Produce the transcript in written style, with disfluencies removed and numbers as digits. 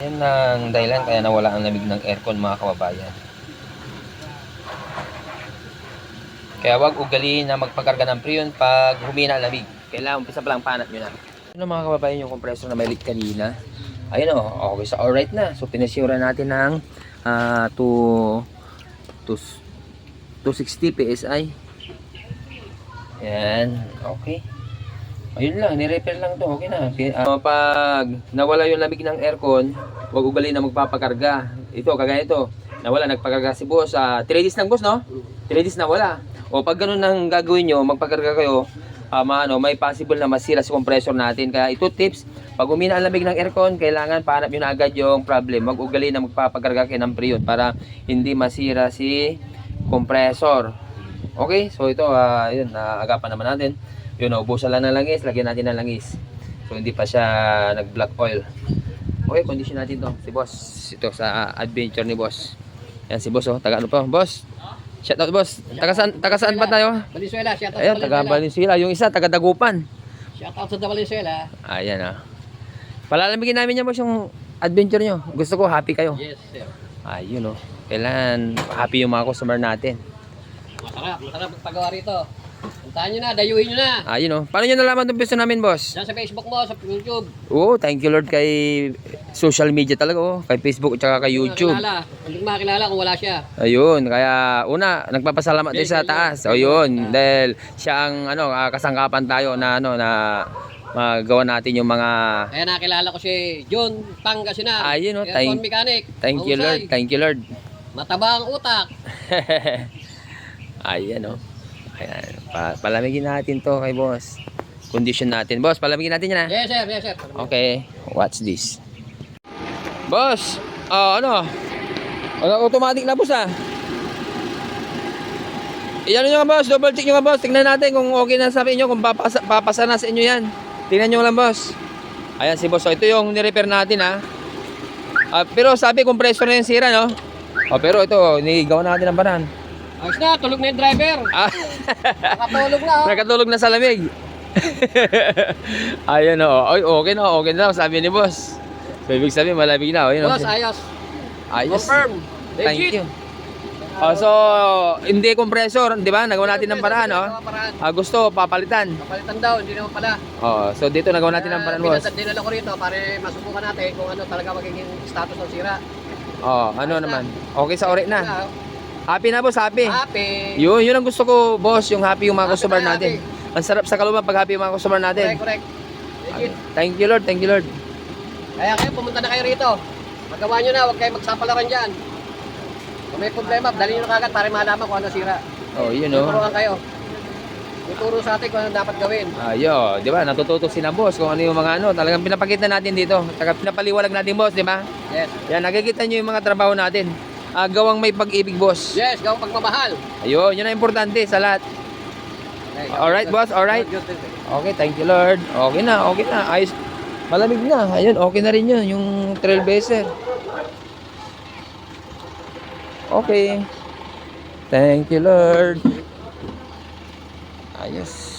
Yan ang dahilan kaya nawala ang lamig ng aircon, mga kababayan. Kaya wag ugaliin na magpakarga ng preyon pag humina ang lamig. Kailangan umpisa pa lang panat nyo na. Ano mga kababayan, yung compressor na may leak kanina. Ayun o, okay, so alright na. So pinasura natin ng 260 PSI. Yan, okay. Ayun lang, ni-repair lang to, okay na. Pag nawala yung lamig ng aircon, huwag ugaliin na magpapakarga. Ito, kagaya ito, nawala, nagpakarga si boss. 3 days lang boss, no? 3 days na wala. O pag ganun ang gagawin nyo, magpakarga kayo, may possible na masira sa compressor natin. Kaya ito tips, pag umina ang lamig ng aircon, kailangan pahanap nyo na agad yung problem. Huwag ugaliin na magpapakarga kayo ng preyon para hindi masira si compressor. Okay, so ito, yun, agapan naman natin. Yun, ubusan lang ng langis, lagyan natin ng langis. So hindi pa siya nag-black oil. Okay, condition natin to. Si boss, ito sa adventure ni boss. Yan si boss, taga ano pa, boss. Shout out boss. Taga saan ba tayo? Valenzuela, shout out Ayun, taga Valenzuela. Yung isa, taga Dagupan. Shout out sa Valenzuela. Ayan Palalamigin namin niya boss yung adventure nyo. Gusto ko happy kayo. Yes, sir. Ayun kailangan happy yung mga customer natin. Masarap magpagawa rito. Puntahan nyo na, dayuhin nyo na. Ayun Paano nyo nalaman itong pwesto namin boss? Diyan sa Facebook mo, sa YouTube. Thank you Lord kay social media talaga kay Facebook at saka kay YouTube. Hindi makakilala kung wala siya. Ayun, kaya una nagpapasalamat din sa taas. Ayun, dahil siya ang kasangkapan tayo na magawa natin yung mga Kaya nakilala ko si John Pangasinan. Ayun aircon mechanic. Thank you Lord. Thank you Lord. Mataba ang utak. Ayan Ayan, palamigin natin to kay boss. Condition natin. Boss, palamigin natin yan Yes, sir. Yes, sir. Okay, watch this. Boss, automatic na boss Iyan nyo nga boss, double check nyo nga boss. Tingnan natin kung okay na sa inyo, kung papasa na sa inyo yan. Tingnan nyo lang boss. Ayan si boss, ito yung ni-repair natin pero sabi compressor na yung sira no. Pero ito, nigawa natin ang banan. Ayos na, tulog na yung driver. Nakatulog na. Nakatulog na sa lamig. Ayun Ay, okay na sabi ni boss. So ibig sabihin malamig na. Boss, ayos. Confirm. Thank you. So hindi compressor, di ba? Nagawa natin ng paraan gusto papalitan. Papalitan daw, hindi naman pala. So dito nagawa natin ng paraan boss. Dinala ko rito para masubukan natin kung ano talaga magiging status ng sira. Ano naman? Okay sa ore na. Happy na boss, happy. Happy. Yun ang gusto ko boss, yung happy yung mga customer natin. Ang sarap sa kalooban pag happy yung mga customer natin. Correct. Thank you Lord. Kaya kayo, pumunta na kayo rito. Magawa nyo na, huwag kayo magsapalaran dyan. Kung may problema, dali nyo na kagad para malaman kung ano sira. Tuturuan kayo. Tuturo sa atin kung ano dapat gawin. Di ba? Natututo si na boss kung ano yung mga talagang pinapakita natin dito. Saka pinapaliwalag natin boss, di ba? Yes. Yan, nakikita nyo yung mga trabaho natin. Gawang may pag-ibig boss. Yes, gawang pagmamahal. Ayun, yun ang importante sa lahat. Alright boss, alright. Okay, thank you Lord. Okay na. Ayos. Malamig na. Ayun, okay na rin yun. Yung trailblazer. Okay. Thank you Lord. Ayos.